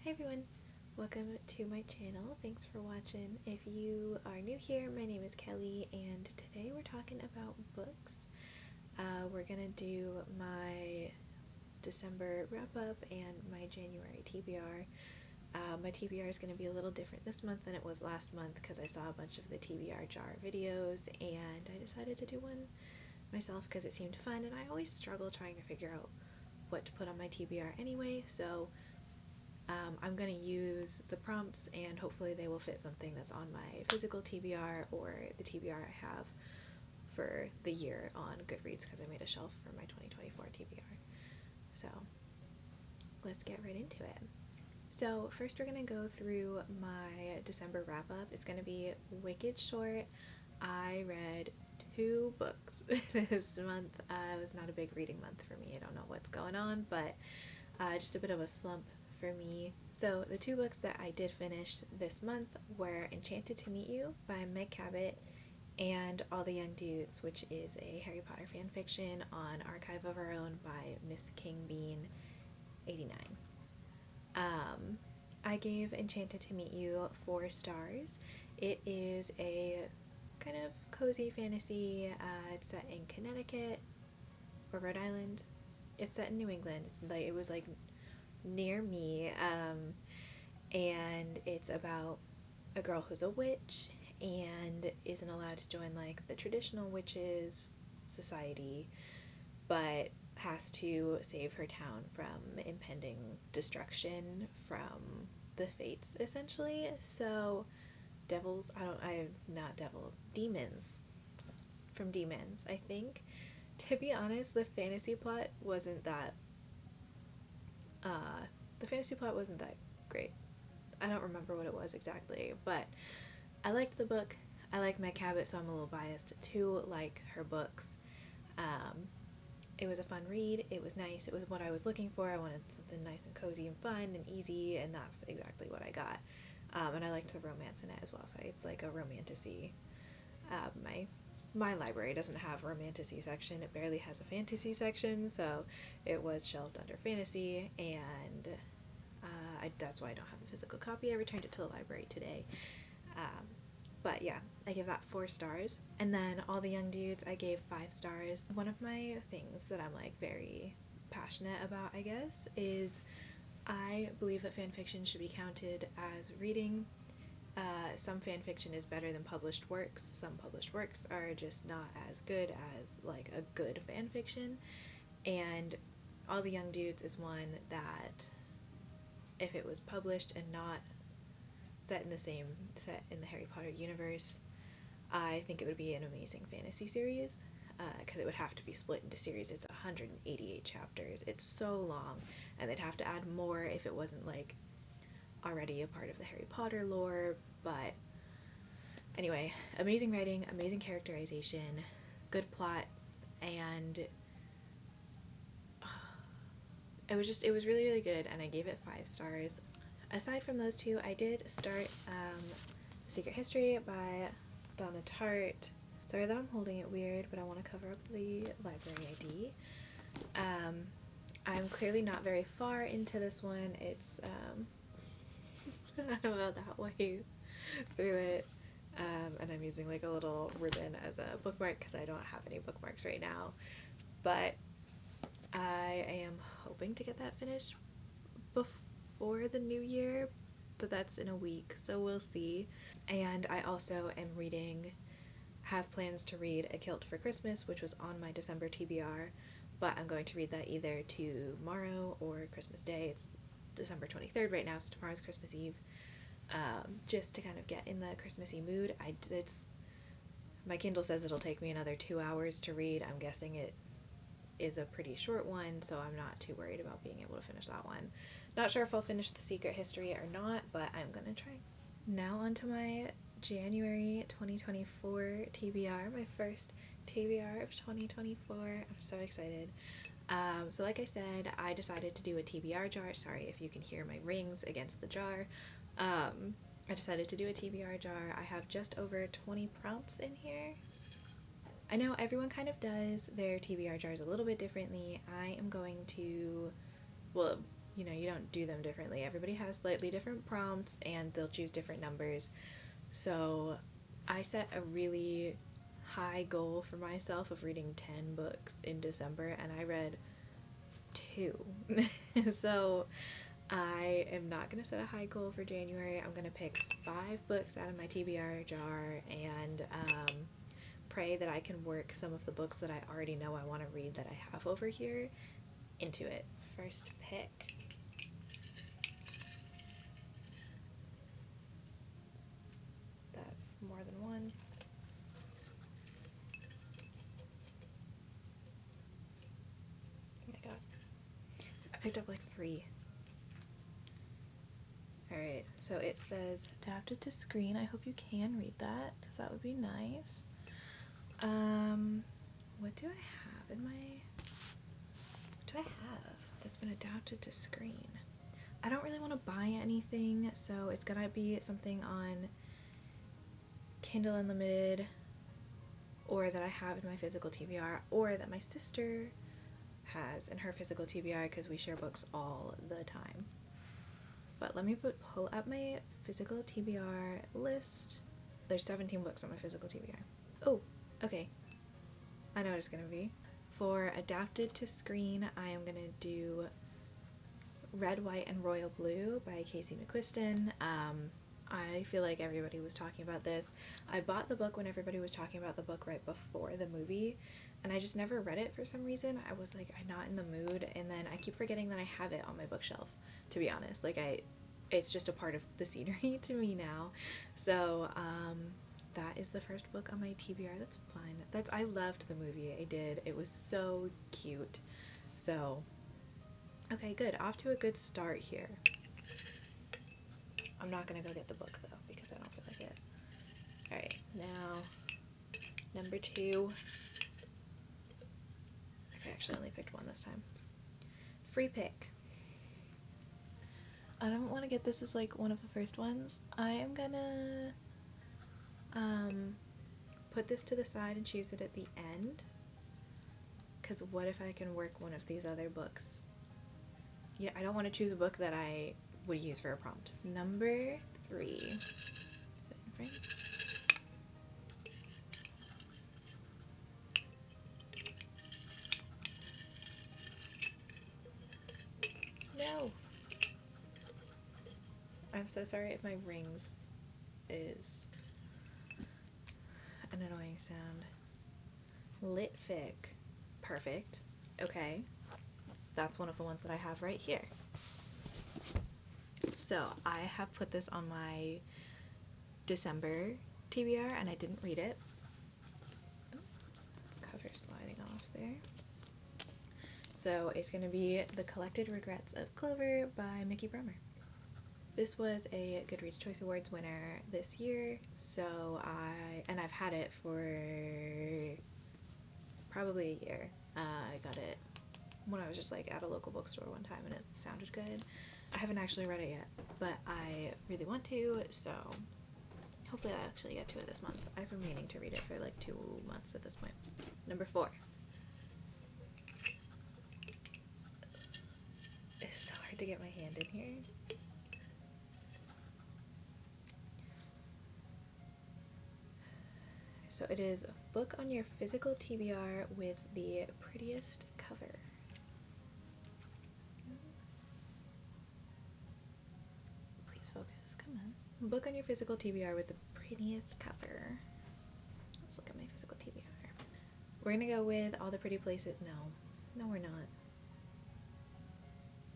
Hi everyone, welcome to my channel. Thanks for watching. If you are new here, my name is Kelly and today we're talking about books. We're gonna do my December wrap up and my January TBR. My TBR is going to be a little different this month than it was last month because I saw a bunch of the TBR Jar videos and I decided to do one myself because it seemed fun, and I always struggle trying to figure out what to put on my TBR anyway, so I'm going to use the prompts and hopefully they will fit something that's on my physical TBR or the TBR I have for the year on Goodreads because I made a shelf for my 2024 TBR. So let's get right into it. So first we're going to go through my December wrap up. It's going to be wicked short. I read 2 books this month. It was not a big reading month for me. I don't know what's going on, but just a bit of a slump for me. So the 2 books that I did finish this month were Enchanted to Meet You by Meg Cabot and All the Young Dudes, which is a Harry Potter fan fiction on Archive of Our Own by Miss King Bean 89. I gave Enchanted to Meet You 4 stars. It is a kind of cozy fantasy. It's set in Connecticut or Rhode Island. It's set in New England. It was like near me, and it's about a girl who's a witch and isn't allowed to join like the traditional witches society, but has to save her town from impending destruction from the fates, essentially. So demons from demons, I think. To be honest, the fantasy plot wasn't that great. I don't remember what it was exactly, but I liked the book. I like Meg Cabot, so I'm a little biased to like her books. It was a fun read. It was nice. It was what I was looking for. I wanted something nice and cozy and fun and easy, and that's exactly what I got. And I liked the romance in it as well, so it's like a romantasy. My library doesn't have a romantasy section. It barely has a fantasy section, so it was shelved under fantasy, and that's why I don't have a physical copy. I returned it to the library today. But yeah, I give that 4 stars. And then All the Young Dudes, I gave 5 stars. One of my things that I'm like very passionate about, I guess, is I believe that fanfiction should be counted as reading. Some fanfiction is better than published works. Some published works are just not as good as like a good fanfiction. And All the Young Dudes is one that, if it was published and not set in the Harry Potter universe, I think it would be an amazing fantasy series, because it would have to be split into series. It's 188 chapters. It's so long, and they'd have to add more if it wasn't like already a part of the Harry Potter lore. But anyway, amazing writing, amazing characterization, good plot, and it was really, really good, and I gave it 5 stars. Aside from those 2, I did start Secret History by Donna Tartt. Sorry that I'm holding it weird, but I want to cover up the library ID. I'm clearly not very far into this one. It's I'm about halfway through it, and I'm using like a little ribbon as a bookmark because I don't have any bookmarks right now, but I am hoping to get that finished before the new year, but that's in a week, so we'll see. And I also have plans to read A Kilt for Christmas, which was on my December TBR, but I'm going to read that either tomorrow or Christmas Day. It's December 23rd right now, so tomorrow's Christmas Eve, just to kind of get in the Christmassy mood. My Kindle says it'll take me another 2 hours to read. I'm guessing it is a pretty short one, so I'm not too worried about being able to finish that one. Not sure if I'll finish the Secret History or not, but I'm gonna try. Now onto my January 2024 TBR, my first TBR of 2024. I'm so excited. So like I said, I decided to do a TBR jar. Sorry if you can hear my rings against the jar. I decided to do a TBR jar. I have just over 20 prompts in here. I know everyone kind of does their TBR jars a little bit differently. I am going to, well, you know, you don't do them differently. Everybody has slightly different prompts and they'll choose different numbers. So I set a really high goal for myself of reading 10 books in December, and I read 2. So I am not going to set a high goal for January. I'm going to pick 5 books out of my TBR jar and pray that I can work some of the books that I already know I want to read that I have over here into it. First pick. That's more than one. Oh my god. I picked up like 3. Alright, so it says adapted to screen. I hope you can read that, because that would be nice. What do I have in my... What do I have that's been adapted to screen? I don't really want to buy anything, so it's gonna be something on Kindle Unlimited, or that I have in my physical TBR, or that my sister has in her physical TBR, because we share books all the time. But let me pull up my physical TBR list. There's 17 books on my physical TBR. Oh, okay. I know what it's gonna be. For adapted to screen, I am gonna do Red, White, and Royal Blue by Casey McQuiston. I feel like everybody was talking about this. I bought the book when everybody was talking about the book right before the movie, and I just never read it for some reason. I was like, I'm not in the mood, and then I keep forgetting that I have it on my bookshelf, to be honest. Like, it's just a part of the scenery to me now. So, that is the first book on my TBR. That's fun. I loved the movie. I did. It was so cute. So, okay, good. Off to a good start here. I'm not gonna go get the book though, because I don't feel like it. Alright, now number 2. I actually only picked 1 this time. Free pick. I don't want to get this as like one of the first ones. I am gonna put this to the side and choose it at the end, because what if I can work one of these other books? Yeah, I don't want to choose a book that I would use for a prompt. Number 3. Is it in frame? No! I'm so sorry if my rings is an annoying sound. Litfic. Perfect. Okay. That's one of the ones that I have right here. So I have put this on my December TBR and I didn't read it. Ooh, cover sliding off there. So it's going to be The Collected Regrets of Clover by Mickey Brummer. This was a Goodreads Choice Awards winner this year, so I've had it for probably a year. I got it when I was just like at a local bookstore one time and it sounded good. I haven't actually read it yet, but I really want to, so hopefully I'll actually get to it this month. I've been meaning to read it for like 2 months at this point. Number 4. It's so hard to get my hand in here. So it is a book on your physical TBR with the prettiest cover. Please focus, come on. Book on your physical TBR with the prettiest cover. Let's look at my physical TBR. We're gonna go with All the Pretty Places. No, we're not.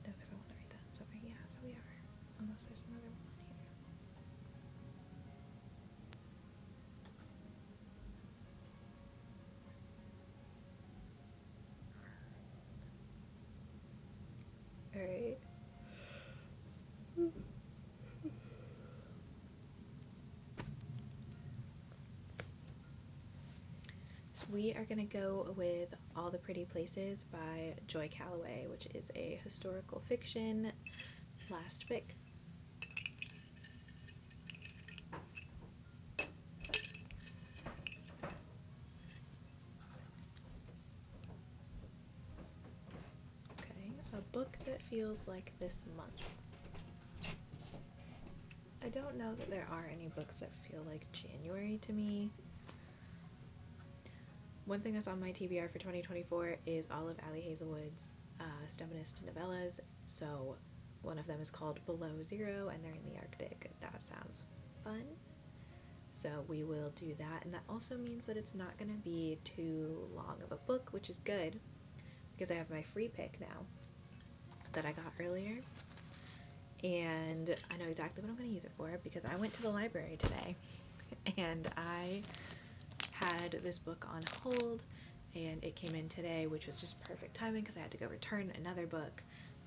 No, because I want to read that. So yeah, so we are. Unless there's another one on here. Alright. So we are going to go with All the Pretty Places by Joy Calloway, which is a historical fiction. Last pick. book that feels like this month. I don't know that there are any books that feel like January to me. One thing that's on my TBR for 2024 is all of Ali Hazelwood's Steminist novellas. So one of them is called Below Zero, and they're in the Arctic. That sounds fun. So we will do that, and that also means that it's not going to be too long of a book, which is good, because I have my free pick now that I got earlier, and I know exactly what I'm going to use it for, because I went to the library today, and I had this book on hold, and it came in today, which was just perfect timing, because I had to go return another book,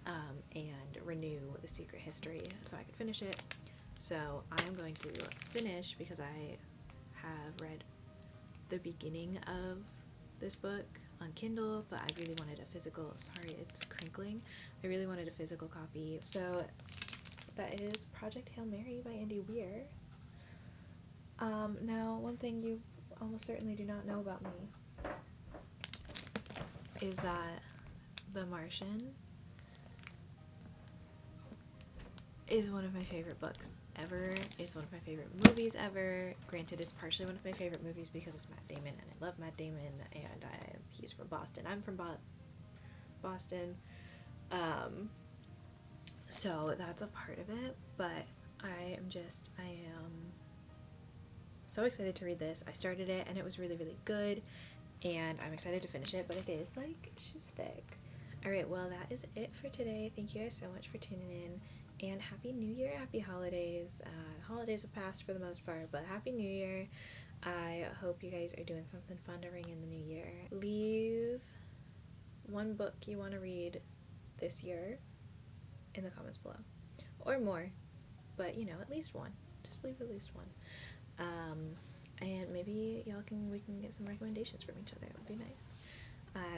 and renew The Secret History so I could finish it. So I'm going to finish, because I have read the beginning of this book on Kindle, but I really wanted a physical, sorry it's crinkling, I really wanted a physical copy. So that is Project Hail Mary by Andy Weir. Now, one thing you almost certainly do not know about me is that The Martian is one of my favorite books ever. It's one of my favorite movies ever. Granted, it's partially one of my favorite movies because it's Matt Damon, and I love Matt Damon, and he's from Boston. I'm from Boston. So that's a part of it, but I am so excited to read this. I started it, and it was really, really good, and I'm excited to finish it, but it is, like, she's thick. Alright, well, that is it for today. Thank you guys so much for tuning in, and Happy New Year, Happy Holidays. The holidays have passed for the most part, but Happy New Year. I hope you guys are doing something fun to ring in the new year. Leave one book you want to read this year in the comments below, or more, but you know, at least one. Just leave at least one. And maybe we can get some recommendations from each other. It would be nice.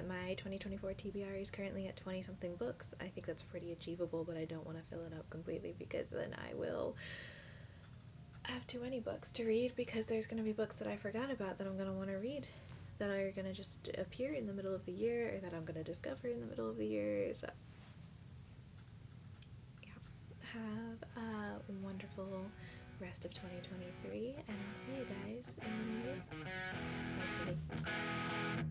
My 2024 TBR is currently at 20 something books. I think that's pretty achievable, but I don't want to fill it up completely, because then I will have too many books to read, because there's going to be books that I forgot about that I'm going to want to read, that are going to just appear in the middle of the year, or that I'm going to discover in the middle of the year. So yeah, have a wonderful rest of 2023, and I'll see you guys in the new year. Bye, sweetie.